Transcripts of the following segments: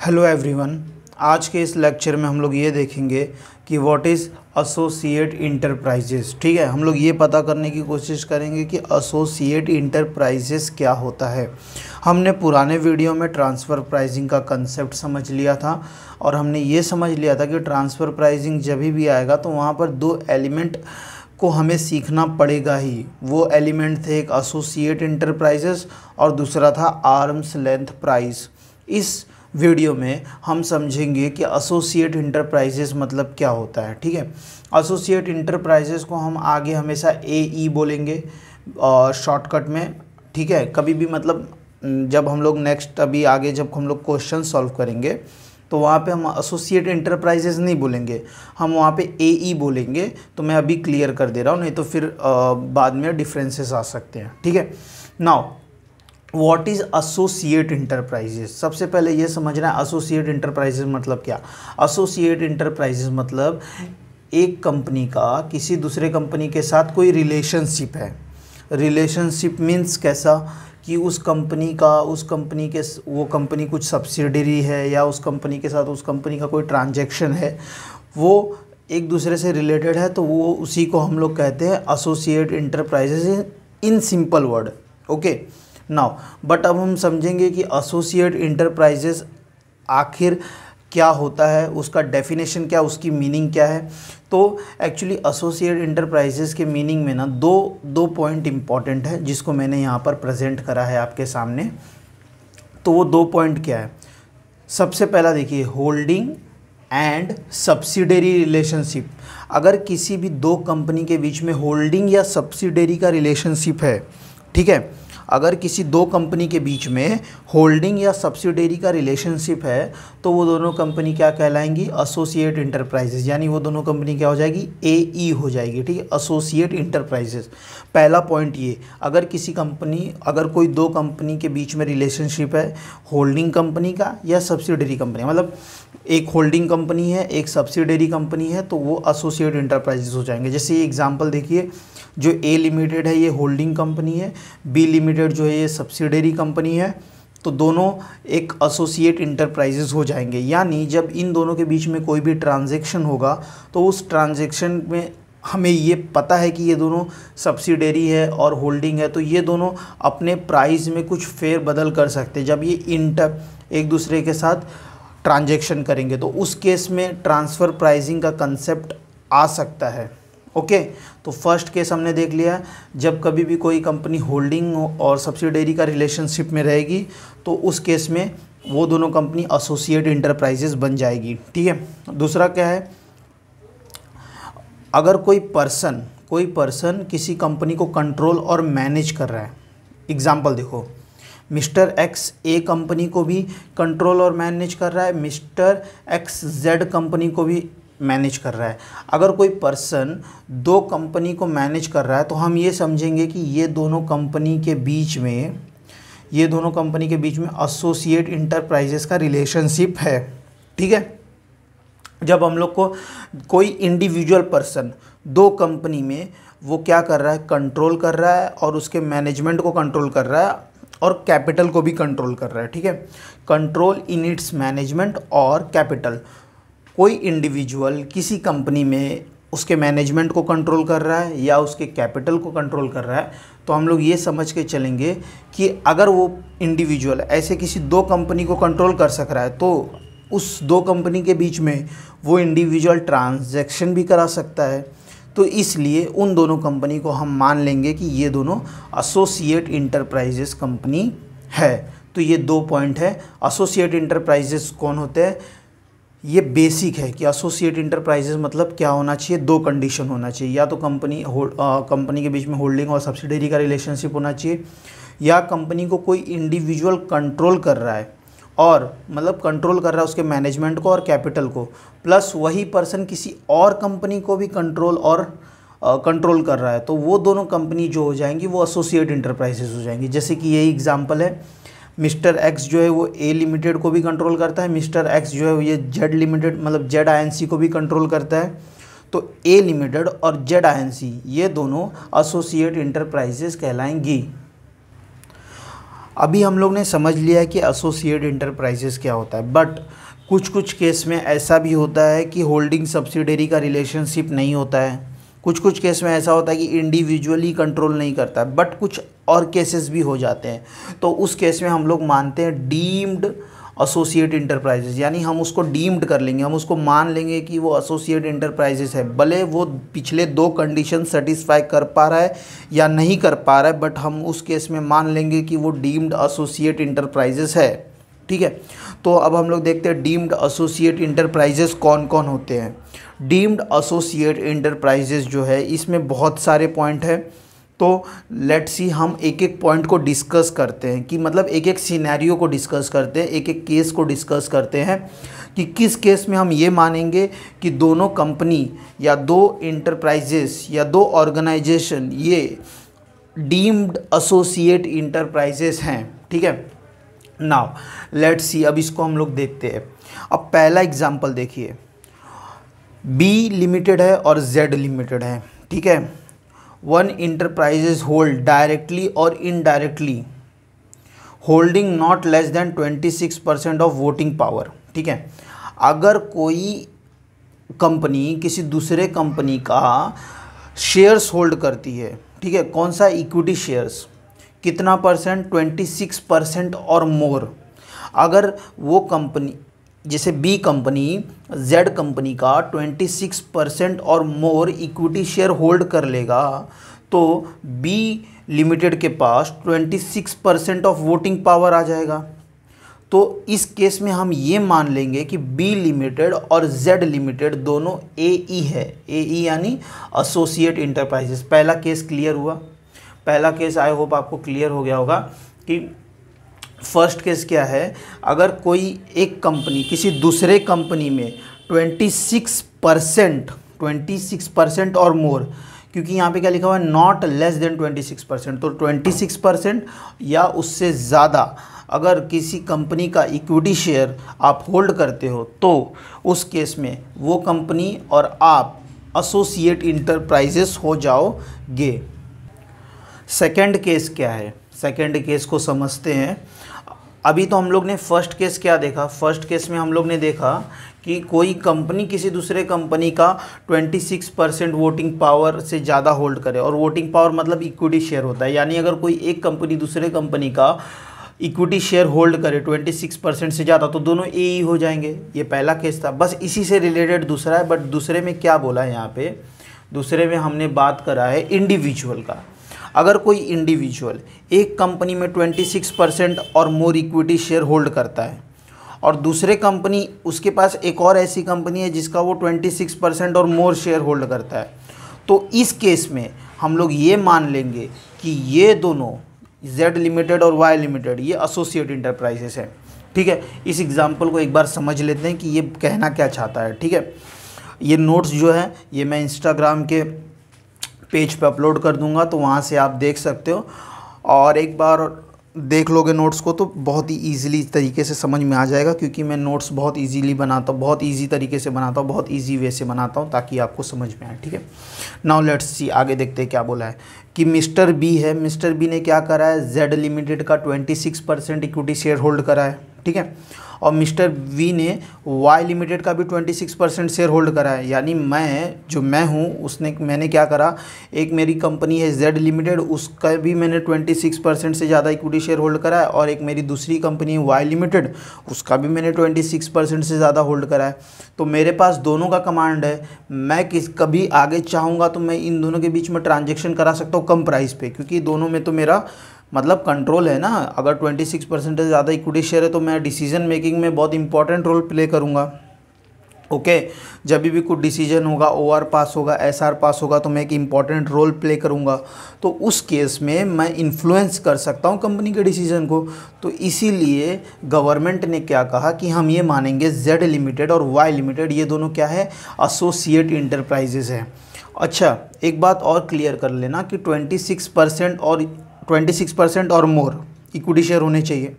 Hello everyone. आज के इस लेक्चर में हम लोग ये देखेंगे कि व्हाट इज़ एसोसिएट इंटरप्राइजेस। ठीक है, हम लोग ये पता करने की कोशिश करेंगे कि एसोसिएट इंटरप्राइजेस क्या होता है। हमने पुराने वीडियो में ट्रांसफ़र प्राइसिंग का कंसेप्ट समझ लिया था और हमने ये समझ लिया था कि ट्रांसफ़र प्राइसिंग जब भी आएगा तो वहाँ पर दो एलिमेंट को हमें सीखना पड़ेगा ही। वो एलिमेंट थे, एक एसोसिएट इंटरप्राइजेस और दूसरा था आर्म्स लेंथ प्राइस। इस वीडियो में हम समझेंगे कि एसोसिएट इंटरप्राइजेस मतलब क्या होता है। ठीक है, एसोसिएट इंटरप्राइजेस को हम आगे हमेशा AE बोलेंगे शॉर्टकट में। ठीक है, कभी भी मतलब जब हम लोग नेक्स्ट अभी आगे जब हम लोग क्वेश्चन सॉल्व करेंगे तो वहाँ पे हम एसोसिएट इंटरप्राइजेस नहीं बोलेंगे, हम वहाँ पे AE बोलेंगे। तो मैं अभी क्लियर कर दे रहा हूँ, नहीं तो फिर बाद में डिफरेंसेस आ सकते हैं। ठीक है, now what is associate enterprises. सबसे पहले ये समझना है एसोसिएट इंटरप्राइजेस मतलब क्या। एसोसिएट इंटरप्राइजेस मतलब एक कंपनी का किसी दूसरे कंपनी के साथ कोई रिलेशनशिप है। रिलेशनशिप मीन्स कैसा कि उस कंपनी के वो कंपनी कुछ सब्सिडरी है या उस कंपनी के साथ उस कंपनी का कोई ट्रांजैक्शन है, वो एक दूसरे से रिलेटेड है, तो वो उसी को हम लोग कहते हैं associate enterprises in simple word. Okay now but अब हम समझेंगे कि एसोसिएट इंटरप्राइजेस आखिर क्या होता है, उसका डेफिनेशन क्या, उसकी मीनिंग क्या है। तो एक्चुअली एसोसिएट इंटरप्राइजेस के मीनिंग में ना दो पॉइंट इंपॉर्टेंट है जिसको मैंने यहाँ पर प्रेजेंट करा है आपके सामने। तो वो दो पॉइंट क्या है। सबसे पहला देखिए, होल्डिंग एंड सब्सिडरी रिलेशनशिप। अगर किसी भी दो कंपनी के बीच में होल्डिंग या सब्सिडरी का रिलेशनशिप है, ठीक है, अगर किसी दो कंपनी के बीच में होल्डिंग या सब्सिडरी का रिलेशनशिप है तो वो दोनों कंपनी क्या कहलाएंगी, एसोसिएट इंटरप्राइजेस। यानी वो दोनों कंपनी क्या हो जाएगी, AE हो जाएगी। ठीक है, एसोसिएट इंटरप्राइजेस। पहला पॉइंट ये, अगर कोई दो कंपनी के बीच में रिलेशनशिप है, होल्डिंग कंपनी का या सब्सिडरी कंपनी, मतलब एक होल्डिंग कंपनी है एक सब्सिडरी कंपनी है, तो वो एसोसिएट इंटरप्राइजेस हो जाएंगे। जैसे ये एग्जांपल देखिए, जो A लिमिटेड है ये होल्डिंग कंपनी है, B लिमिटेड जो है ये सब्सिडरी कंपनी है, तो दोनों एक एसोसिएट इंटरप्राइजेस हो जाएंगे। यानी जब इन दोनों के बीच में कोई भी ट्रांजैक्शन होगा तो उस ट्रांजैक्शन में हमें ये पता है कि ये दोनों सब्सिडरी है और होल्डिंग है, तो ये दोनों अपने प्राइस में कुछ फेर बदल कर सकते हैं। जब ये एक दूसरे के साथ ट्रांजैक्शन करेंगे तो उस केस में ट्रांसफ़र प्राइसिंग का कंसेप्ट आ सकता है। ओके, तो फर्स्ट केस हमने देख लिया। जब कभी भी कोई कंपनी होल्डिंग और सब्सिडरी का रिलेशनशिप में रहेगी तो उस केस में वो दोनों कंपनी एसोसिएट इंटरप्राइजेस बन जाएगी। ठीक है, दूसरा क्या है, अगर कोई पर्सन किसी कंपनी को कंट्रोल और मैनेज कर रहा है। एग्जाम्पल देखो, मिस्टर X A कंपनी को भी कंट्रोल और मैनेज कर रहा है, मिस्टर XZ कंपनी को भी मैनेज कर रहा है। अगर कोई पर्सन दो कंपनी को मैनेज कर रहा है तो हम ये समझेंगे कि ये दोनों कंपनी के बीच में एसोसिएट इंटरप्राइजेस का रिलेशनशिप है। ठीक है, जब हम लोग को कोई इंडिविजुअल पर्सन दो कंपनी में वो क्या कर रहा है, कंट्रोल कर रहा है और उसके मैनेजमेंट को कंट्रोल कर रहा है और कैपिटल को भी कंट्रोल कर रहा है। ठीक है, कंट्रोल इन इट्स मैनेजमेंट और कैपिटल। कोई इंडिविजुअल किसी कंपनी में उसके मैनेजमेंट को कंट्रोल कर रहा है या उसके कैपिटल को कंट्रोल कर रहा है, तो हम लोग ये समझ के चलेंगे कि अगर वो इंडिविजुअल ऐसे किसी दो कंपनी को कंट्रोल कर सक रहा है तो उस दो कंपनी के बीच में वो इंडिविजुअल ट्रांजैक्शन भी करा सकता है। तो इसलिए उन दोनों कंपनी को हम मान लेंगे कि ये दोनों एसोसिएट इंटरप्राइजेस कंपनी है। तो ये दो पॉइंट है। एसोसिएट इंटरप्राइजेस कौन होते हैं, ये बेसिक है कि एसोसिएट इंटरप्राइजेस मतलब क्या होना चाहिए, दो कंडीशन होना चाहिए। या तो कंपनी के बीच में होल्डिंग और सब्सिडरी का रिलेशनशिप होना चाहिए, या कंपनी को कोई इंडिविजुअल कंट्रोल कर रहा है और मतलब कंट्रोल कर रहा है उसके मैनेजमेंट को और कैपिटल को, प्लस वही पर्सन किसी और कंपनी को भी कंट्रोल कर रहा है, तो वो दोनों कंपनी जो हो जाएंगी वो एसोसिएट इंटरप्राइजेस हो जाएंगी। जैसे कि यही एग्जांपल है, मिस्टर X जो है वो A लिमिटेड को भी कंट्रोल करता है, मिस्टर X जो है ये Z लिमिटेड मतलब ZINC को भी कंट्रोल करता है। तो A लिमिटेड और ZINC ये दोनों एसोसिएट इंटरप्राइजेस कहलाएंगी। अभी हम लोग ने समझ लिया है कि एसोसिएट इंटरप्राइजेस क्या होता है, बट कुछ कुछ केस में ऐसा भी होता है कि होल्डिंग सब्सिडियरी का रिलेशनशिप नहीं होता है, कुछ कुछ केस में ऐसा होता है कि इंडिविजुअली कंट्रोल नहीं करता है, बट कुछ और केसेस भी हो जाते हैं। तो उस केस में हम लोग मानते हैं डीम्ड एसोसिएट इंटरप्राइजेस, यानी हम उसको डीम्ड कर लेंगे, हम उसको मान लेंगे कि वो एसोसिएट इंटरप्राइजेस है, भले वो पिछले दो कंडीशन सेटिस्फाई कर पा रहा है या नहीं कर पा रहा है, बट हम उस केस में मान लेंगे कि वो डीम्ड एसोसिएट इंटरप्राइजेस है। ठीक है, तो अब हम लोग देखते हैं डीम्ड एसोसिएट इंटरप्राइजेस कौन कौन होते हैं। डीम्ड एसोसिएट इंटरप्राइजेस जो है इसमें बहुत सारे पॉइंट हैं, तो लेट्स सी हम एक एक पॉइंट को डिस्कस करते हैं, कि मतलब एक एक सिनेरियो को डिस्कस करते हैं, एक एक केस को डिस्कस करते हैं कि किस केस में हम ये मानेंगे कि दोनों कंपनी या दो इंटरप्राइजेस या दो ऑर्गेनाइजेशन ये डीम्ड एसोसिएट इंटरप्राइजेस हैं। ठीक है, नाउ लेट्स सी, अब इसको हम लोग देखते हैं। अब पहला एग्जांपल देखिए, बी लिमिटेड है और जेड लिमिटेड है। ठीक है, वन इंटरप्राइजेज होल्ड डायरेक्टली और indirectly holding not less than 26% of voting power. ठीक है, अगर कोई कंपनी किसी दूसरे कंपनी का शेयर्स होल्ड करती है, ठीक है, कौन सा, इक्विटी शेयर्स, कितना परसेंट, 26% और मोर, अगर वो कंपनी जैसे बी कंपनी जेड कंपनी का 26% और मोर इक्विटी शेयर होल्ड कर लेगा, तो बी लिमिटेड के पास 26% ऑफ वोटिंग पावर आ जाएगा। तो इस केस में हम ये मान लेंगे कि बी लिमिटेड और जेड लिमिटेड दोनों एई है, एई यानी एसोसिएट इंटरप्राइजेस। पहला केस क्लियर हुआ, पहला केस आई होप आपको क्लियर हो गया होगा कि फर्स्ट केस क्या है, अगर कोई एक कंपनी किसी दूसरे कंपनी में 26% और मोर, क्योंकि यहाँ पे क्या लिखा हुआ है, नॉट लेस देन 26%, तो 26% या उससे ज़्यादा अगर किसी कंपनी का इक्विटी शेयर आप होल्ड करते हो, तो उस केस में वो कंपनी और आप एसोसिएट इंटरप्राइजेस हो जाओगे। सेकंड केस क्या है, सेकंड केस को समझते हैं। अभी तो हम लोग ने फर्स्ट केस क्या देखा, फर्स्ट केस में हम लोग ने देखा कि कोई कंपनी किसी दूसरे कंपनी का 26% वोटिंग पावर से ज़्यादा होल्ड करे, और वोटिंग पावर मतलब इक्विटी शेयर होता है, यानी अगर कोई एक कंपनी दूसरे कंपनी का इक्विटी शेयर होल्ड करे 26% से ज़्यादा, तो दोनों ए हो जाएंगे। ये पहला केस था, बस इसी से रिलेटेड दूसरा है, बट दूसरे में क्या बोला है यहाँ पे, दूसरे में हमने बात करा है इंडिविजुअल का। अगर कोई इंडिविजुअल एक कंपनी में 26% और मोर इक्विटी शेयर होल्ड करता है, और दूसरे कंपनी उसके पास एक और ऐसी कंपनी है जिसका वो 26% और मोर शेयर होल्ड करता है, तो इस केस में हम लोग ये मान लेंगे कि ये दोनों जेड लिमिटेड और वाई लिमिटेड ये एसोसिएट इंटरप्राइजेस है। ठीक है, इस एग्जाम्पल को एक बार समझ लेते हैं कि ये कहना क्या चाहता है। ठीक है, ये नोट्स जो है ये मैं इंस्टाग्राम के पेज पे अपलोड कर दूंगा, तो वहाँ से आप देख सकते हो, और एक बार देख लोगे नोट्स को तो बहुत ही ईजिली तरीके से समझ में आ जाएगा, क्योंकि मैं नोट्स बहुत ईजीली बनाता हूँ, बहुत ईजी तरीके से बनाता हूँ, बहुत ईजी वे से बनाता हूँ, ताकि आपको समझ में आए। ठीक है, नाउ लेट्स सी, आगे देखते हैं क्या बोला है कि मिस्टर बी है, मिस्टर बी ने क्या करा है, जेड लिमिटेड का 26% इक्विटी शेयर होल्ड करा है। ठीक है, और मिस्टर वी ने वाई लिमिटेड का भी 26% शेयर होल्ड करा है, यानी मैं हूँ मैंने क्या करा, एक मेरी कंपनी है जेड लिमिटेड, उसका भी मैंने 26% से ज़्यादा इक्विटी शेयर होल्ड करा है, और एक मेरी दूसरी कंपनी है वाई लिमिटेड, उसका भी मैंने 26% से ज़्यादा होल्ड करा है। तो मेरे पास दोनों का कमांड है, मैं कभी आगे चाहूँगा तो मैं इन दोनों के बीच में ट्रांजेक्शन करा सकता हूँ कम प्राइस पे, क्योंकि दोनों में तो मेरा मतलब कंट्रोल है ना। अगर 26% से ज़्यादा इक्विटी शेयर है तो मैं डिसीजन मेकिंग में बहुत इंपॉर्टेंट रोल प्ले करूँगा। ओके, जब भी कुछ डिसीजन होगा, ओआर पास होगा, एसआर पास होगा, तो मैं एक इम्पॉर्टेंट रोल प्ले करूँगा, तो उस केस में मैं इन्फ्लुएंस कर सकता हूँ कंपनी के डिसीजन को। तो इसीलिए गवर्नमेंट ने क्या कहा कि हम ये मानेंगे जेड लिमिटेड और वाई लिमिटेड ये दोनों क्या है, एसोसिएट इंटरप्राइजेज है। अच्छा, एक बात और क्लियर कर लेना कि 26% और मोर इक्विटी शेयर होने चाहिए।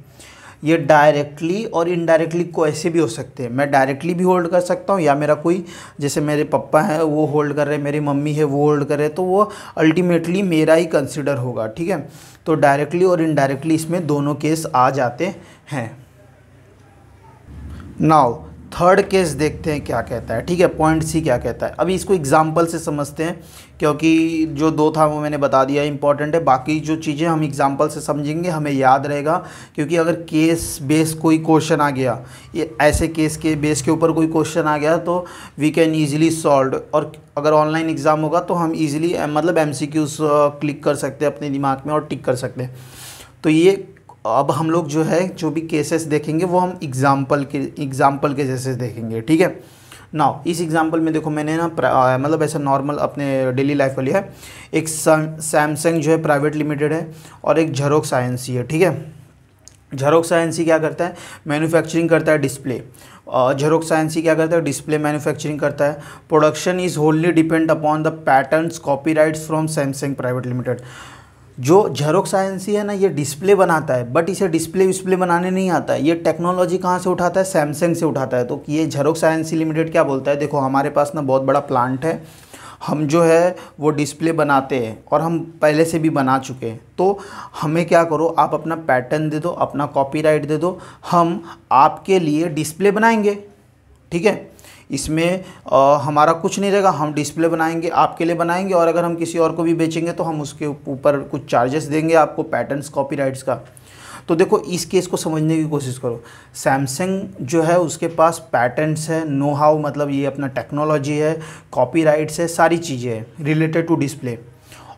ये डायरेक्टली और इनडायरेक्टली को ऐसे भी हो सकते हैं। मैं डायरेक्टली भी होल्ड कर सकता हूँ, या मेरा कोई, जैसे मेरे पापा हैं वो होल्ड कर रहे हैं, मेरी मम्मी है वो होल्ड कर रहे हैं, तो वो अल्टीमेटली मेरा ही कंसिडर होगा, ठीक है। तो डायरेक्टली और इनडायरेक्टली इसमें दोनों केस आ जाते हैं। नाउ थर्ड केस देखते हैं क्या कहता है, ठीक है। पॉइंट सी क्या कहता है, अभी इसको एग्जाम्पल से समझते हैं, क्योंकि जो दो था वो मैंने बता दिया इंपॉर्टेंट है। बाकी जो चीज़ें हम एग्जाम्पल से समझेंगे हमें याद रहेगा, क्योंकि अगर केस बेस कोई क्वेश्चन आ गया, ये ऐसे केस के बेस के ऊपर कोई क्वेश्चन आ गया तो वी कैन ईजिली सॉल्व। और अगर ऑनलाइन एग्ज़ाम होगा तो हम ईजिली मतलब MCQs क्लिक कर सकते हैं अपने दिमाग में और टिक कर सकते हैं। तो ये अब हम लोग जो है जो भी केसेस देखेंगे वो हम एग्जाम्पल के जैसे देखेंगे, ठीक है। नाउ इस एग्जाम्पल में देखो मैंने ना मतलब ऐसा नॉर्मल अपने डेली लाइफ वाली है, एक सैमसंग जो है प्राइवेट लिमिटेड है और एक जेरोक्स INC है, ठीक है। जेरोक्स INC क्या करता है, मैन्युफैक्चरिंग करता है डिस्प्ले। जेरोक्स INC क्या करता है, डिस्प्ले मैन्युफैक्चरिंग करता है। Production is wholly depend upon the patterns copyrights from Samsung private limited. जो जेरोक्स INC है ना, ये डिस्प्ले बनाता है, बट इसे डिस्प्ले बनाने नहीं आता है। ये टेक्नोलॉजी कहाँ से उठाता है, सैमसंग से उठाता है। तो ये जेरोक्स INC लिमिटेड क्या बोलता है, देखो हमारे पास ना बहुत बड़ा प्लांट है, हम जो है वो डिस्प्ले बनाते हैं और हम पहले से भी बना चुके हैं, तो हमें क्या करो, आप अपना पैटर्न दे दो, अपना कॉपीराइट दे दो, हम आपके लिए डिस्प्ले बनाएंगे, ठीक है। इसमें हमारा कुछ नहीं रहेगा, हम डिस्प्ले बनाएंगे, आपके लिए बनाएंगे, और अगर हम किसी और को भी बेचेंगे तो हम उसके ऊपर कुछ चार्जेस देंगे आपको पैटर्न्स कॉपीराइट्स का। तो देखो इस केस को समझने की कोशिश करो। सैमसंग जो है उसके पास पैटेंट्स है, नो हाउ मतलब ये अपना टेक्नोलॉजी है, कॉपीराइट्स है, सारी चीज़ें हैं रिलेटेड टू डिस्प्ले,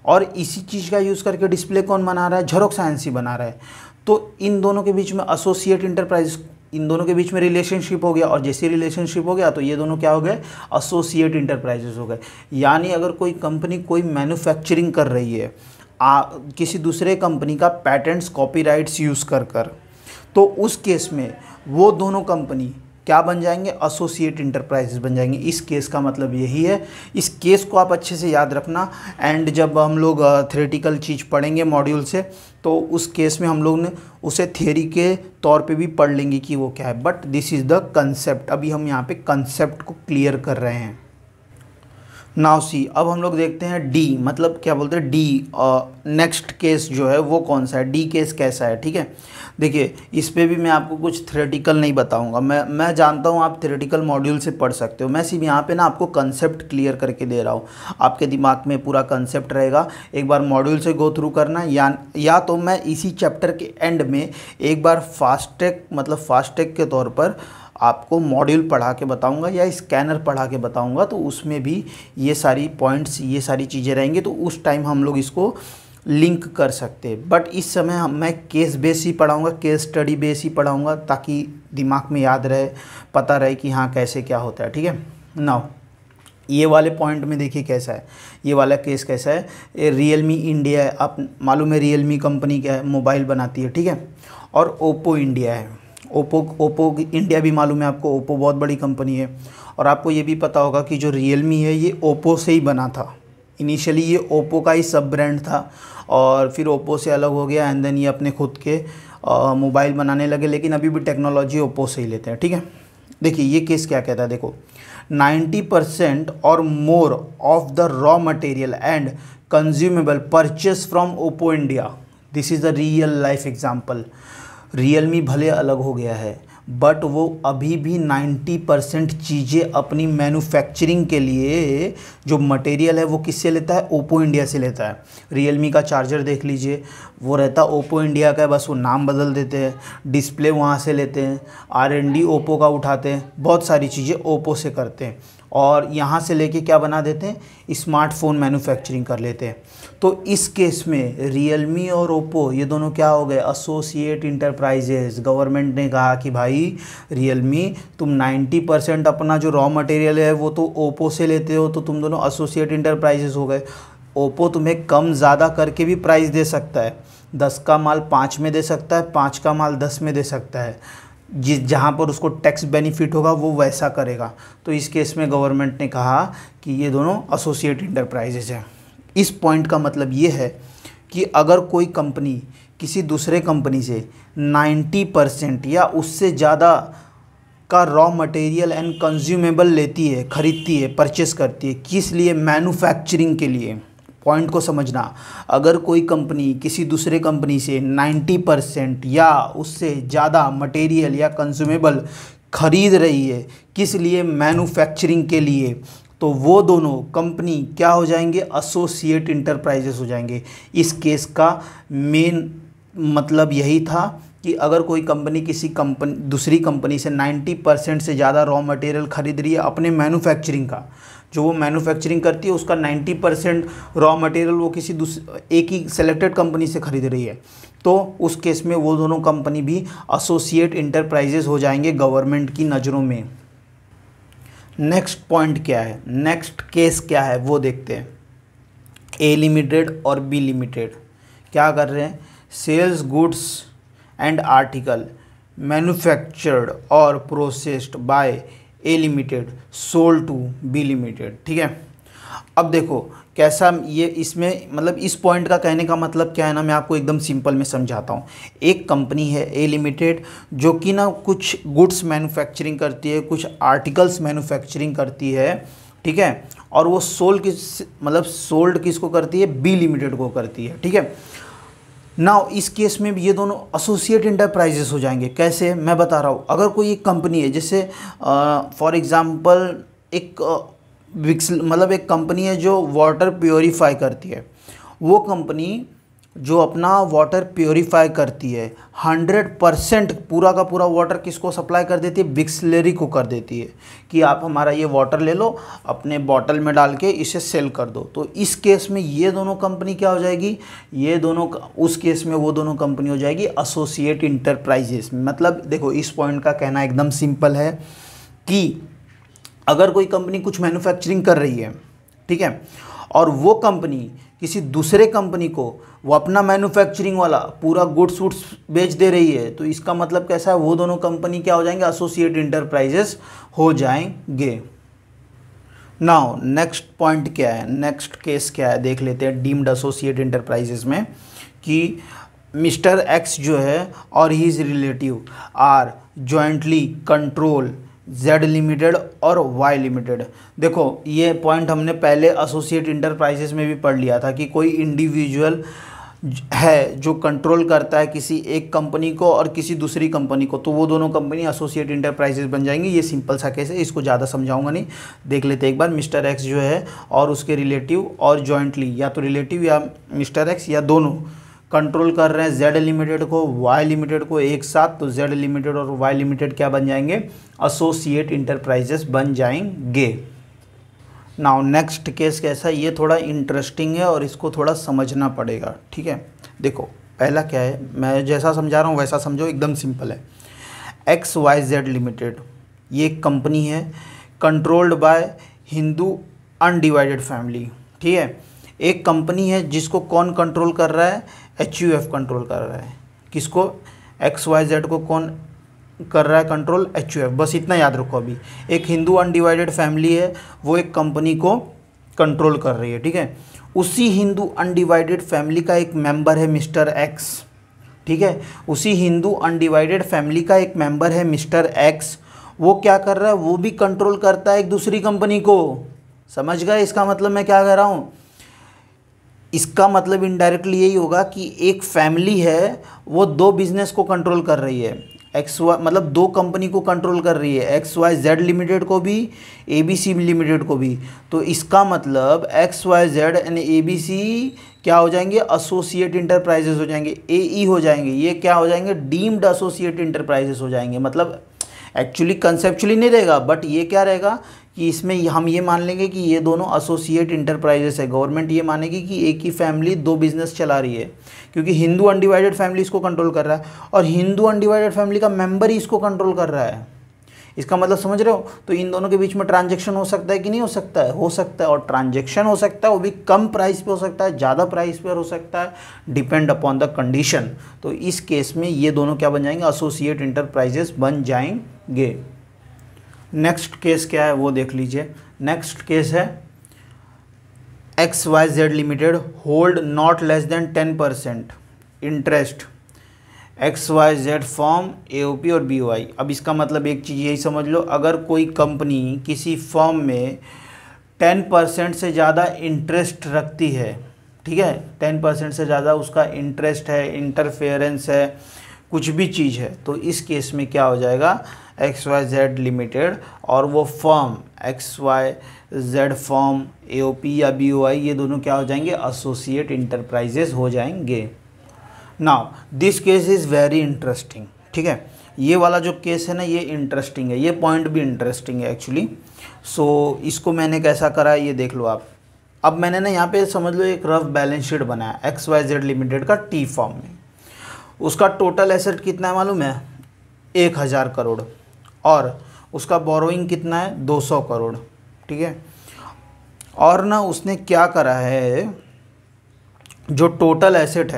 और इसी चीज़ का यूज़ करके डिस्प्ले कौन बना रहा है, जेरोक्स INC बना रहा है। तो इन दोनों के बीच में एसोसिएट इंटरप्राइज, इन दोनों के बीच में रिलेशनशिप हो गया, और जैसे रिलेशनशिप हो गया तो ये दोनों क्या हो गए, एसोसिएट इंटरप्राइजेस हो गए। यानी अगर कोई कंपनी कोई मैन्युफैक्चरिंग कर रही है किसी दूसरे कंपनी का पैटेंट्स कॉपीराइट्स यूज़ कर तो उस केस में वो दोनों कंपनी क्या बन जाएंगे, एसोसिएट इंटरप्राइजेस बन जाएंगे। इस केस का मतलब यही है। इस केस को आप अच्छे से याद रखना, एंड जब हम लोग थ्योरेटिकल चीज़ पढ़ेंगे मॉड्यूल से तो उस केस में हम लोग ने उसे थ्योरी के तौर पे भी पढ़ लेंगे कि वो क्या है, but this is the concept. अभी हम यहाँ पे कंसेप्ट को क्लियर कर रहे हैं। नाउ सी, अब हम लोग देखते हैं डी, मतलब क्या बोलते हैं डी, नेक्स्ट केस जो है वो कौन सा है, डी केस कैसा है, ठीक है। देखिए इस पे भी मैं आपको कुछ थ्योरेटिकल नहीं बताऊंगा, मैं जानता हूँ आप थ्योरेटिकल मॉड्यूल से पढ़ सकते हो, मैं सिर्फ यहाँ पे ना आपको कंसेप्ट क्लियर करके दे रहा हूँ, आपके दिमाग में पूरा कंसेप्ट रहेगा। एक बार मॉड्यूल से गो थ्रू करना, या तो मैं इसी चैप्टर के एंड में एक बार फास्टैग मतलब फास्टैग के तौर पर आपको मॉड्यूल पढ़ा के बताऊंगा, या स्कैनर पढ़ा के बताऊंगा, तो उसमें भी ये सारी पॉइंट्स ये सारी चीज़ें रहेंगी, तो उस टाइम हम लोग इसको लिंक कर सकते हैं। बट इस समय मैं केस बेस ही पढ़ाऊंगा, केस स्टडी बेस ही पढ़ाऊंगा, ताकि दिमाग में याद रहे, पता रहे कि हाँ कैसे क्या होता है, ठीक है। नाउ ये वाले पॉइंट में देखिए कैसा है, ये वाला केस कैसा है, ये रियलमी इंडिया है, आप मालूम है रियलमी कंपनी क्या है, मोबाइल बनाती है, ठीक है। और ओप्पो इंडिया है, ओप्पो इंडिया भी मालूम है आपको, ओप्पो बहुत बड़ी कंपनी है। और आपको ये भी पता होगा कि जो रियलमी है ये ओप्पो से ही बना था, इनिशियली ये ओप्पो का ही सब ब्रांड था, और फिर ओप्पो से अलग हो गया, एंड देन ये अपने खुद के मोबाइल बनाने लगे, लेकिन अभी भी टेक्नोलॉजी ओप्पो से ही लेते हैं, ठीक है। देखिए ये केस क्या कहता है, देखो 90% और more of the raw material and consumable purchase from Oppo India, this is the real life example. Realme भले अलग हो गया है, बट वो अभी भी 90% चीज़ें अपनी मैन्युफैक्चरिंग के लिए जो मटेरियल है वो किससे लेता है, ओप्पो इंडिया से लेता है। रियलमी का चार्जर देख लीजिए, वो रहता ओप्पो इंडिया का है, बस वो नाम बदल देते हैं। डिस्प्ले वहाँ से लेते हैं, R&D ओप्पो का उठाते हैं, बहुत सारी चीज़ें ओप्पो से करते हैं, और यहाँ से लेके क्या बना देते हैं, स्मार्टफोन मैन्युफैक्चरिंग कर लेते हैं। तो इस केस में रियलमी और ओप्पो ये दोनों क्या हो गए, एसोसिएट इंटरप्राइजेस। गवर्नमेंट ने कहा कि भाई रियलमी तुम 90% अपना जो रॉ मटेरियल है वो तो ओप्पो से लेते हो, तो तुम दोनों एसोसिएट इंटरप्राइजेस हो गए। ओप्पो तुम्हें कम ज़्यादा करके भी प्राइस दे सकता है, 10 का माल 5 में दे सकता है, 5 का माल 10 में दे सकता है, जहाँ पर उसको टैक्स बेनिफिट होगा वो वैसा करेगा। तो इस केस में गवर्नमेंट ने कहा कि ये दोनों एसोसिएट इंटरप्राइजेज हैं। इस पॉइंट का मतलब ये है कि अगर कोई कंपनी किसी दूसरे कंपनी से 90% या उससे ज़्यादा का रॉ मटेरियल एंड कंज्यूमेबल लेती है, खरीदती है, परचेस करती है, किस लिए? मैन्युफैक्चरिंग के लिए। पॉइंट को समझना, अगर कोई कंपनी किसी दूसरे कंपनी से 90% या उससे ज़्यादा मटेरियल या कंज्यूमेबल खरीद रही है, किस लिए? मैन्युफैक्चरिंग के लिए, तो वो दोनों कंपनी क्या हो जाएंगे? एसोसिएट इंटरप्राइजेस हो जाएंगे। इस केस का मेन मतलब यही था कि अगर कोई कंपनी किसी दूसरी कंपनी से 90% से ज़्यादा रॉ मटेरियल खरीद रही है अपने मैन्युफैक्चरिंग का, जो वो मैन्युफैक्चरिंग करती है उसका 90% रॉ मटेरियल वो किसी एक ही सेलेक्टेड कंपनी से खरीद रही है, तो उस केस में वो दोनों कंपनी भी एसोसिएट इंटरप्राइजेस हो जाएंगे गवर्नमेंट की नज़रों में। नेक्स्ट पॉइंट क्या है, नेक्स्ट केस क्या है वो देखते हैं। ए लिमिटेड और बी लिमिटेड क्या कर रहे हैं? Sales goods and article manufactured और processed by A limited sold to B limited. ठीक है, अब देखो कैसा ये इसमें मतलब इस पॉइंट का कहने का मतलब क्या है ना, मैं आपको एकदम सिंपल में समझाता हूँ। एक कंपनी है ए लिमिटेड जो कि ना कुछ गुड्स मैन्युफैक्चरिंग करती है, कुछ आर्टिकल्स मैन्युफैक्चरिंग करती है, ठीक है, और वो सोल्ड किसको करती है? बी लिमिटेड को करती है। ठीक है, नाउ इस केस में भी ये दोनों एसोसिएट इंटरप्राइजेस हो जाएंगे। कैसे? मैं बता रहा हूँ। अगर कोई एक कंपनी है, जैसे फॉर एग्जांपल एक एक कंपनी है जो वाटर प्योरीफाई करती है, वो कंपनी जो अपना वाटर प्योरीफाई करती है 100% पूरा का पूरा वाटर किसको सप्लाई कर देती है? बिसलेरी को कर देती है कि आप हमारा ये वाटर ले लो, अपने बॉटल में डाल के इसे सेल कर दो। तो इस केस में ये दोनों कंपनी क्या हो जाएगी? ये दोनों, उस केस में वो दोनों कंपनी हो जाएगी एसोसिएट इंटरप्राइजेस। मतलब देखो इस पॉइंट का कहना एकदम सिंपल है कि अगर कोई कंपनी कुछ मैन्युफैक्चरिंग कर रही है, ठीक है, और वो कंपनी किसी दूसरे कंपनी को वो अपना मैन्युफैक्चरिंग वाला पूरा गुड्स वुड्स बेच दे रही है, तो इसका मतलब कैसा है? वो दोनों कंपनी क्या हो जाएंगे? एसोसिएट इंटरप्राइजेस हो जाएंगे। नाउ नेक्स्ट पॉइंट क्या है, नेक्स्ट केस क्या है देख लेते हैं डीम्ड एसोसिएट इंटरप्राइजेस में, कि मिस्टर एक्स जो है और his relative are jointly control Z limited और वाई लिमिटेड। देखो ये पॉइंट हमने पहले एसोसिएट इंटरप्राइजेस में भी पढ़ लिया था कि कोई इंडिविजुअल है जो कंट्रोल करता है किसी एक कंपनी को और किसी दूसरी कंपनी को, तो वो दोनों कंपनी एसोसिएट इंटरप्राइजेस बन जाएंगी। ये सिंपल सा केस है, इसको ज़्यादा समझाऊंगा नहीं, देख लेते एक बार। मिस्टर एक्स जो है और उसके रिलेटिव और जॉइंटली, या तो रिलेटिव या मिस्टर एक्स या दोनों कंट्रोल कर रहे हैं जेड लिमिटेड को, वाई लिमिटेड को एक साथ, तो जेड लिमिटेड और वाई लिमिटेड क्या बन जाएंगे? एसोसिएट इंटरप्राइजेस बन जाएंगे। नाउ नेक्स्ट केस कैसा है? ये थोड़ा इंटरेस्टिंग है और इसको थोड़ा समझना पड़ेगा। ठीक है, देखो पहला क्या है, मैं जैसा समझा रहा हूँ वैसा समझो, एकदम सिंपल है। एक्स वाई जेड लिमिटेड ये एक कंपनी है controlled by Hindu undivided family. ठीक है, एक कंपनी है जिसको कौन कंट्रोल कर रहा है? HUF कंट्रोल कर रहा है। किसको? XYZ को कौन कर रहा है कंट्रोल? HUF। बस इतना याद रखो। अभी एक हिंदू अनडिवाइडेड फैमिली है, वो एक कंपनी को कंट्रोल कर रही है। ठीक है, उसी हिंदू अनडिवाइडेड फैमिली का एक मेंबर है मिस्टर एक्स। ठीक है, उसी हिंदू अनडिवाइडेड फैमिली का एक मेंबर है मिस्टर एक्स। वो क्या कर रहा है? वो भी कंट्रोल करता है एक दूसरी कंपनी को। समझ गए इसका मतलब मैं क्या कह रहा हूँ? इसका मतलब इनडायरेक्टली यही होगा कि एक फैमिली है वो दो बिजनेस को कंट्रोल कर रही है। मतलब दो कंपनी को कंट्रोल कर रही है, XYZ लिमिटेड को भी, ABC लिमिटेड को भी। तो इसका मतलब XYZ एंड ABC क्या हो जाएंगे? एसोसिएट इंटरप्राइजेस हो जाएंगे, AE हो जाएंगे। ये क्या हो जाएंगे? डीम्ड एसोसिएट इंटरप्राइजेस हो जाएंगे। मतलब एक्चुअली कंसेप्चुअली नहीं रहेगा, बट ये क्या रहेगा कि इसमें हम ये मान लेंगे कि ये दोनों एसोसिएट इंटरप्राइजेस है। गवर्नमेंट ये मानेगी कि एक ही फैमिली दो बिजनेस चला रही है, क्योंकि हिंदू अनडिवाइडेड फैमिली इसको कंट्रोल कर रहा है और हिंदू अनडिवाइडेड फैमिली का मेंबर ही इसको कंट्रोल कर रहा है। इसका मतलब समझ रहे हो? तो इन दोनों के बीच में ट्रांजैक्शन हो सकता है कि नहीं हो सकता है? हो सकता है। और ट्रांजैक्शन हो सकता है वो भी कम प्राइस पे हो सकता है, ज़्यादा प्राइस पे हो सकता है, डिपेंड अपॉन द कंडीशन। तो इस केस में ये दोनों क्या बन जाएंगे? एसोसिएट इंटरप्राइजेस बन जाएंगे। नेक्स्ट केस क्या है वो देख लीजिए। नेक्स्ट केस है XYZ limited hold not less than 10% interest XYZ form AOP और BOI। अब इसका मतलब एक चीज़ यही समझ लो, अगर कोई कंपनी किसी फॉर्म में 10% से ज़्यादा इंटरेस्ट रखती है, ठीक है, 10% से ज़्यादा उसका इंटरेस्ट है, इंटरफेरेंस है, कुछ भी चीज़ है, तो इस केस में क्या हो जाएगा, XYZ लिमिटेड और वो फॉर्म XYZ फॉर्म AOP या BOI ये दोनों क्या हो जाएंगे, एसोसिएट इंटरप्राइजेज हो जाएंगे। Now this case is very interesting, ठीक है, ये वाला जो केस है ना ये इंटरेस्टिंग है, ये पॉइंट भी इंटरेस्टिंग है एक्चुअली। सो इसको मैंने कैसा करा है ये देख लो आप। अब मैंने ना यहाँ पे समझ लो एक रफ बैलेंस शीट बनाया XYZ लिमिटेड का T फॉर्म में। उसका टोटल एसेट कितना है मालूम है, 1000 करोड़, और उसका बोरोइंग कितना है, 200 करोड़, ठीक है। और ना उसने क्या करा है, जो टोटल एसेट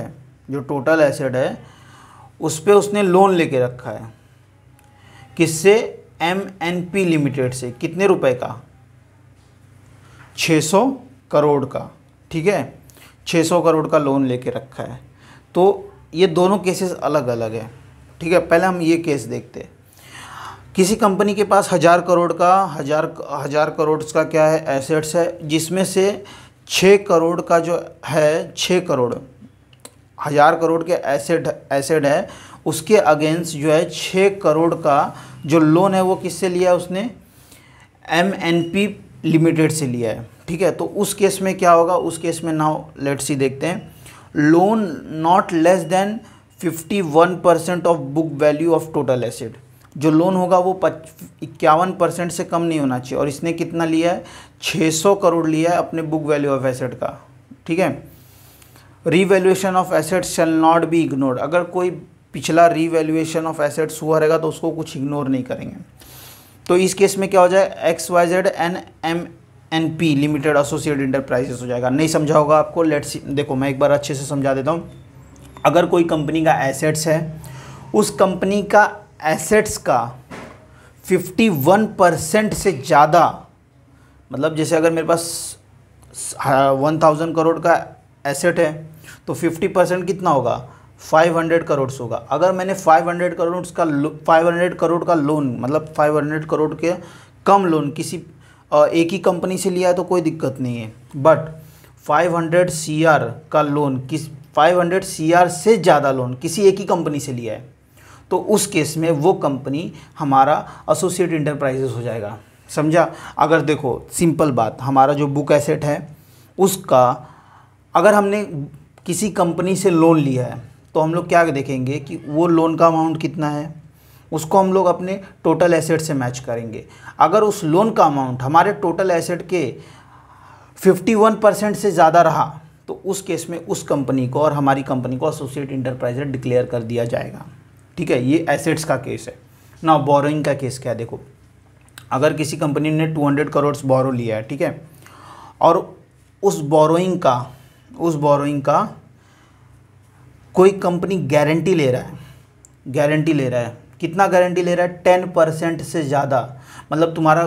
है उस पे उसने लोन लेके रखा है, किससे, MNP लिमिटेड से, कितने रुपए का, 600 करोड़ का, ठीक है, 600 करोड़ का लोन लेके रखा है। तो ये दोनों केसेस अलग अलग है, ठीक है। पहले हम ये केस देखते हैं। किसी कंपनी के पास 1000 करोड़ का हजार करोड़ का क्या है, एसेट्स है, जिसमें से 6 करोड़ का जो है, 6 करोड़ 1000 करोड़ के एसेट है, उसके अगेंस्ट जो है 6 करोड़ का जो लोन है वो किससे लिया है उसने, MNP लिमिटेड से लिया है, ठीक है। तो उस केस में क्या होगा, उस केस में नाउ लेट्स सी देखते हैं, loan not less than 51% of book value of total asset, जो लोन होगा वो 51% से कम नहीं होना चाहिए, और इसने कितना लिया है, 600 करोड़ लिया है अपने बुक वैल्यू ऑफ एसेट का, ठीक है। Revaluation of assets shall not be ignored, अगर कोई पिछला रीवैल्यूएशन ऑफ एसेट्स हुआ रहेगा तो उसको कुछ इग्नोर नहीं करेंगे। तो इस केस में क्या हो जाए, XYZ and MNP limited associate enterprises हो जाएगा। नहीं समझा होगा आपको, लेट्स देखो मैं एक बार अच्छे से समझा देता हूँ। अगर कोई कंपनी का एसेट्स है, उस कंपनी का एसेट्स का 51% से ज़्यादा, मतलब जैसे अगर मेरे पास 1000 करोड़ का एसेट है तो 50% कितना होगा, 500 करोड़ होगा। अगर मैंने 500 करोड़ का लोन, मतलब 500 करोड़ के कम लोन किसी एक ही कंपनी से लिया है तो कोई दिक्कत नहीं है, बट 500 CR का लोन 500 CR से ज़्यादा लोन किसी एक ही कंपनी से लिया है, तो उस केस में वो कंपनी हमारा एसोसिएट इंटरप्राइजेस हो जाएगा। समझा। अगर देखो सिंपल बात, हमारा जो बुक एसेट है उसका, अगर हमने किसी कंपनी से लोन लिया है तो हम लोग क्या देखेंगे कि वो लोन का अमाउंट कितना है, उसको हम लोग अपने टोटल एसेट से मैच करेंगे। अगर उस लोन का अमाउंट हमारे टोटल एसेट के 51% से ज़्यादा रहा तो उस केस में उस कंपनी को और हमारी कंपनी को एसोसिएट इंटरप्राइजेज डिक्लेयर कर दिया जाएगा, ठीक है। ये एसेट्स का केस है ना। बोरोइंग का केस क्या है, देखो अगर किसी कंपनी ने 200 करोड़ बोरो लिया है, ठीक है, और उस बोरोइंग का कोई कंपनी गारंटी ले रहा है, कितना गारंटी ले रहा है, 10% से ज़्यादा। मतलब तुम्हारा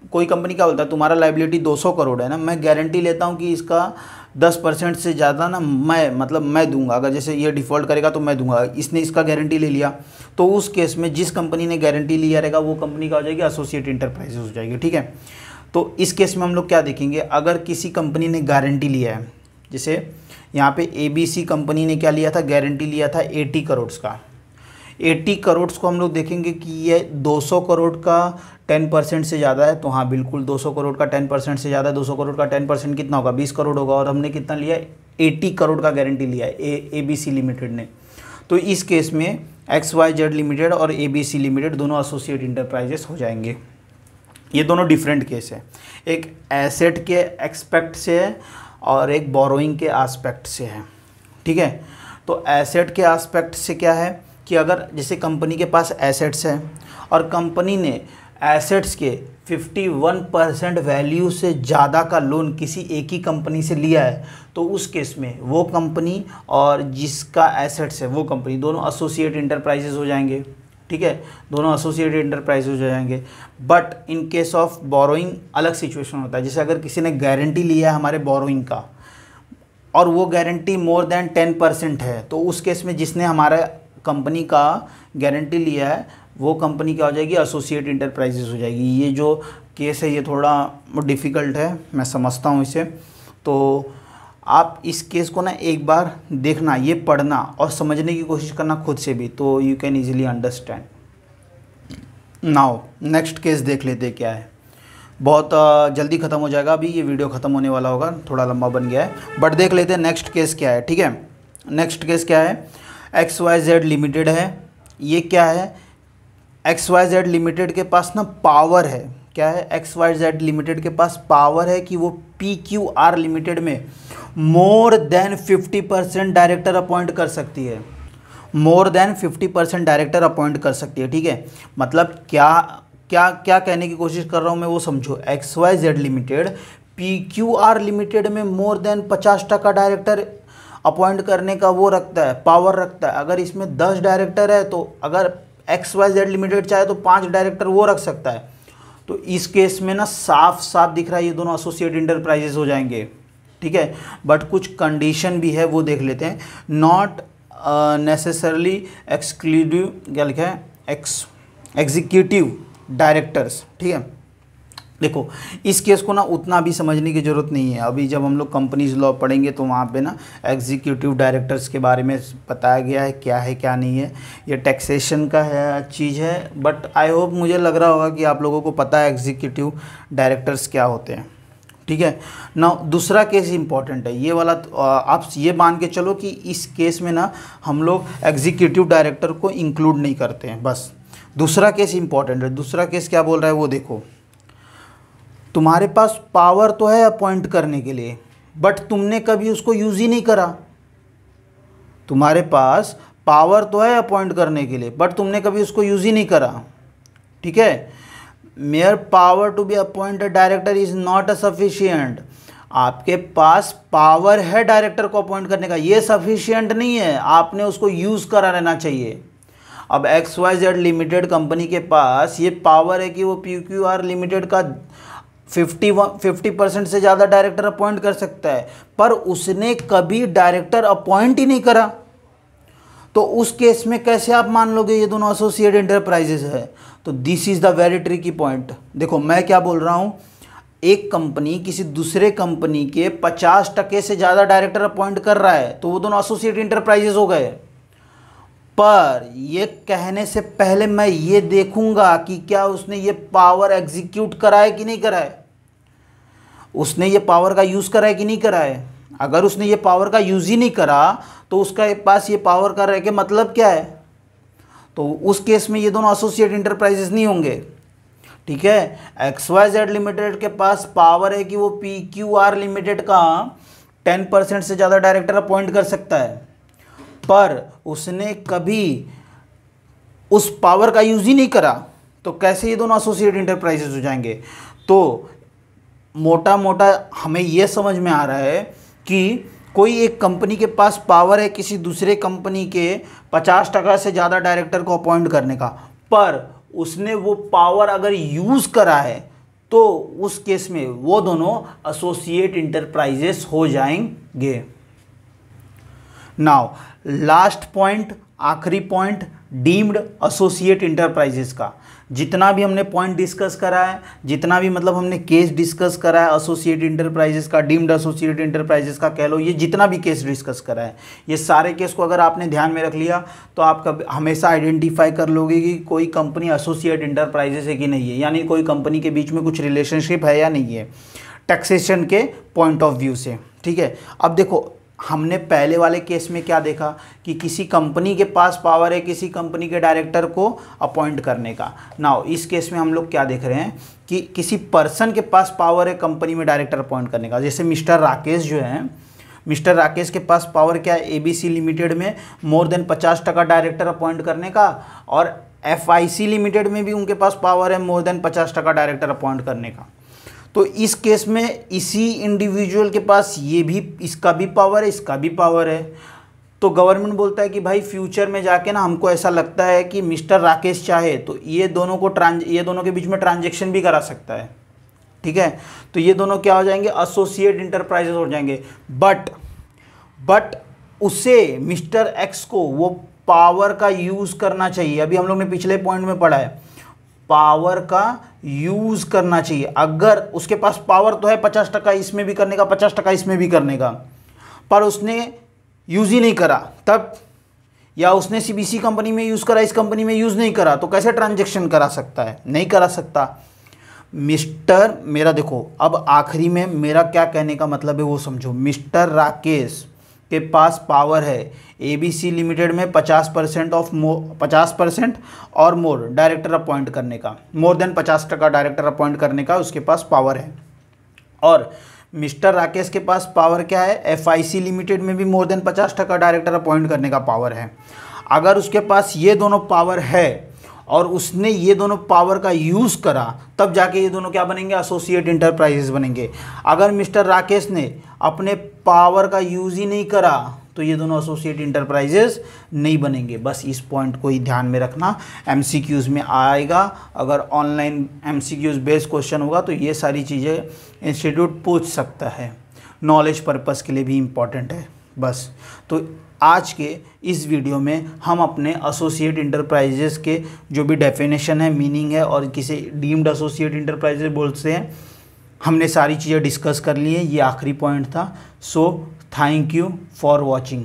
कोई कंपनी क्या बोलता है, तुम्हारा लाइबिलिटी 200 करोड़ है ना, मैं गारंटी लेता हूँ कि इसका 10% से ज़्यादा ना मैं दूंगा, अगर जैसे ये डिफ़ॉल्ट करेगा तो मैं दूंगा। इसने इसका गारंटी ले लिया तो उस केस में जिस कंपनी ने गारंटी लिया रहेगा वो कंपनी का हो जाएगी एसोसिएट इंटरप्राइजेज हो जाएगी, ठीक है। तो इस केस में हम लोग क्या देखेंगे, अगर किसी कंपनी ने गारंटी लिया है, जैसे यहाँ पे ABC कंपनी ने क्या लिया था, गारंटी लिया था 80 करोड़ का। 80 करोड़ को हम लोग देखेंगे कि ये 200 करोड़ का 10% से ज़्यादा है, तो हाँ बिल्कुल 200 करोड़ का 10% से ज़्यादा है। 200 करोड़ का 10% कितना होगा, 20 करोड़ होगा, और हमने कितना लिया है, 80 करोड़ का गारंटी लिया है ABC लिमिटेड ने। तो इस केस में XYZ लिमिटेड और ABC लिमिटेड दोनों एसोसिएट इंटरप्राइजेस हो जाएंगे। ये दोनों डिफरेंट केस है, एक एसेट के एक्सपेक्ट से है और एक बोरोइंग के एस्पेक्ट से है, ठीक है। तो एसेट के एस्पेक्ट से क्या है कि अगर जैसे कंपनी के पास एसेट्स है और कंपनी ने एसेट्स के 51% वैल्यू से ज़्यादा का लोन किसी एक ही कंपनी से लिया है, तो उस केस में वो कंपनी और जिसका एसेट्स है वो कंपनी दोनों एसोसिएट इंटरप्राइजेज हो जाएंगे, ठीक है, दोनों एसोसिएटेड इंटरप्राइजेज हो जाएंगे। But in case of borrowing अलग सिचुएशन होता है। जैसे अगर किसी ने गारंटी लिया है हमारे बोरोइंग का और वो गारंटी मोर देन 10% है, तो उस केस में जिसने हमारा कंपनी का गारंटी लिया है वो कंपनी क्या हो जाएगी, एसोसिएट इंटरप्राइजेज हो जाएगी। ये जो केस है ये थोड़ा डिफ़िकल्ट है, मैं समझता हूँ इसे। तो आप इस केस को ना एक बार देखना, ये पढ़ना और समझने की कोशिश करना खुद से भी, तो you can easily understand. Now next case देख लेते हैं क्या है। बहुत जल्दी ख़त्म हो जाएगा, अभी ये वीडियो ख़त्म होने वाला होगा, थोड़ा लंबा बन गया है, बट देख लेते हैं नेक्स्ट केस क्या है। ठीक है, नेक्स्ट केस क्या है, XYZ लिमिटेड है। ये क्या है, XYZ लिमिटेड के पास ना पावर है, क्या है, XYZ लिमिटेड के पास पावर है कि वो PQR लिमिटेड में मोर देन 50% डायरेक्टर अपॉइंट कर सकती है, मोर देन 50% डायरेक्टर अपॉइंट कर सकती है। ठीक है, मतलब क्या क्या क्या कहने की कोशिश कर रहा हूँ मैं वो समझो। XYZ लिमिटेड PQR लिमिटेड में मोर देन 50% डायरेक्टर अपॉइंट करने का वो रखता है, पावर रखता है। अगर इसमें 10 डायरेक्टर है तो अगर XYZ लिमिटेड चाहे तो 5 डायरेक्टर वो रख सकता है। तो इस केस में ना साफ साफ दिख रहा है ये दोनों एसोसिएट इंटरप्राइजेज हो जाएंगे। ठीक है, बट कुछ कंडीशन भी है वो देख लेते हैं। नॉट नेसेसरली एक्सक्लूसिव, क्या लिखा है, एग्जीक्यूटिव डायरेक्टर्स। ठीक है, देखो इस केस को ना उतना भी समझने की ज़रूरत नहीं है। अभी जब हम लोग कंपनीज लॉ पढ़ेंगे तो वहाँ पे ना एग्जीक्यूटिव डायरेक्टर्स के बारे में बताया गया है क्या है क्या नहीं है। ये टैक्सेशन का है चीज़ है, बट आई होप मुझे लग रहा होगा कि आप लोगों को पता है एग्जीक्यूटिव डायरेक्टर्स क्या होते हैं। ठीक है ना, दूसरा केस इंपॉर्टेंट है ये वाला। आप ये मान के चलो कि इस केस में ना हम लोग एग्जीक्यूटिव डायरेक्टर को इंक्लूड नहीं करते हैं, बस। दूसरा केस इंपॉर्टेंट है। दूसरा केस क्या बोल रहा है वो देखो। तुम्हारे पास पावर तो है अपॉइंट करने के लिए, बट तुमने कभी उसको यूज़ ही नहीं करा। तुम्हारे पास पावर तो है अपॉइंट करने के लिए, बट तुमने कभी उसको यूज़ ही नहीं करा। ठीक है, mere power to be appointed director is not a sufficient. आपके पास पावर है डायरेक्टर को अपॉइंट करने का, ये सफिशिएंट नहीं है, आपने उसको यूज़ करा रहना चाहिए। अब XYZ लिमिटेड कंपनी के पास ये पावर है कि वो PQR लिमिटेड का 50% से ज़्यादा डायरेक्टर अपॉइंट कर सकता है, पर उसने कभी डायरेक्टर अपॉइंट ही नहीं करा। तो उस केस में कैसे आप मान लोगे ये दोनों एसोसिएट इंटरप्राइजेज है। तो this is the very tricky point. देखो मैं क्या बोल रहा हूँ, एक कंपनी किसी दूसरे कंपनी के 50% से ज़्यादा डायरेक्टर अपॉइंट कर रहा है तो वो दोनों एसोसिएट इंटरप्राइजेज हो गए। पर ये कहने से पहले मैं ये देखूंगा कि क्या उसने ये पावर एग्जीक्यूट करा है कि नहीं करा है, उसने ये पावर का यूज़ करा है कि नहीं करा है। अगर उसने ये पावर का यूज़ ही नहीं करा तो उसका पास ये पावर का रह के मतलब क्या है, तो उस केस में ये दोनों एसोसिएट इंटरप्राइजेस नहीं होंगे। ठीक है, XYZ लिमिटेड के पास पावर है कि वो PQR लिमिटेड का 10% से ज़्यादा डायरेक्टर अपॉइंट कर सकता है, पर उसने कभी उस पावर का यूज़ ही नहीं करा, तो कैसे ये दोनों एसोसिएट इंटरप्राइजेस हो जाएंगे। तो मोटा मोटा हमें यह समझ में आ रहा है कि कोई एक कंपनी के पास पावर है किसी दूसरे कंपनी के 50% से ज़्यादा डायरेक्टर को अपॉइंट करने का, पर उसने वो पावर अगर यूज़ करा है तो उस केस में वो दोनों एसोसिएट इंटरप्राइजेस हो जाएंगे। नाउ लास्ट पॉइंट, आखिरी पॉइंट, डीम्ड एसोसिएट इंटरप्राइजेस का। जितना भी हमने पॉइंट डिस्कस करा है, जितना भी मतलब हमने केस डिस्कस करा है एसोसिएट इंटरप्राइजेस का, डीम्ड एसोसिएट इंटरप्राइजेस का कह लो, ये जितना भी केस डिस्कस करा है, ये सारे केस को अगर आपने ध्यान में रख लिया तो आप कभी हमेशा आइडेंटिफाई कर लोगे कि कोई कंपनी एसोसिएट इंटरप्राइजेस है कि नहीं है, यानी कोई कंपनी के बीच में कुछ रिलेशनशिप है या नहीं है टैक्सेशन के पॉइंट ऑफ व्यू से। ठीक है, अब देखो हमने पहले वाले केस में क्या देखा कि किसी कंपनी के पास पावर है किसी कंपनी के डायरेक्टर को अपॉइंट करने का। नाउ इस केस में हम लोग क्या देख रहे हैं कि किसी पर्सन के पास पावर है कंपनी में डायरेक्टर अपॉइंट करने का। जैसे मिस्टर राकेश जो है, मिस्टर राकेश के पास पावर क्या है ABC लिमिटेड में मोर देन 50% डायरेक्टर अपॉइंट करने का, और FIC लिमिटेड में भी उनके पास पावर है मोर देन 50% डायरेक्टर अपॉइंट करने का। तो इस केस में इसी इंडिविजुअल के पास ये भी, इसका भी पावर है, इसका भी पावर है। तो गवर्नमेंट बोलता है कि भाई फ्यूचर में जाके ना हमको ऐसा लगता है कि मिस्टर राकेश चाहे तो ये दोनों के बीच में ट्रांजेक्शन भी करा सकता है, ठीक है। तो ये दोनों क्या हो जाएंगे, एसोसिएट इंटरप्राइजेस हो जाएंगे। बट उसे मिस्टर एक्स को वो पावर का यूज़ करना चाहिए। अभी हम लोग ने पिछले पॉइंट में पढ़ा है, पावर का यूज़ करना चाहिए। अगर उसके पास पावर तो है 50% इसमें भी करने का, 50% इसमें भी करने का, पर उसने यूज़ ही नहीं करा तब, या उसने सीबीसी कंपनी में यूज़ करा, इस कंपनी में यूज़ नहीं करा, तो कैसे ट्रांजैक्शन करा सकता है, नहीं करा सकता। मिस्टर, मेरा देखो अब आखिरी में मेरा क्या कहने का मतलब है वो समझो। मिस्टर राकेश के पास पावर है एबीसी लिमिटेड में 50% और मोर डायरेक्टर अपॉइंट करने का, मोर देन 50% डायरेक्टर अपॉइंट करने का उसके पास पावर है। और मिस्टर राकेश के पास पावर क्या है, एफआईसी लिमिटेड में भी मोर देन 50% डायरेक्टर अपॉइंट करने का पावर है। अगर उसके पास ये दोनों पावर है और उसने ये दोनों पावर का यूज़ करा, तब जाके ये दोनों क्या बनेंगे, एसोसिएट इंटरप्राइजेस बनेंगे। अगर मिस्टर राकेश ने अपने पावर का यूज़ ही नहीं करा तो ये दोनों एसोसिएट इंटरप्राइजेस नहीं बनेंगे। बस इस पॉइंट को ही ध्यान में रखना, एमसीक्यूज़ में आएगा। अगर ऑनलाइन एमसीक्यूज़ बेस्ड क्वेश्चन होगा तो ये सारी चीज़ें इंस्टीट्यूट पूछ सकता है, नॉलेज पर्पस के लिए भी इम्पॉर्टेंट है। बस तो आज के इस वीडियो में हम अपने एसोसिएट इंटरप्राइजेस के जो भी डेफिनेशन है, मीनिंग है, और किसे डीम्ड एसोसिएट इंटरप्राइजेस बोलते हैं, हमने सारी चीज़ें डिस्कस कर ली है। ये आखिरी पॉइंट था। So thank you for watching.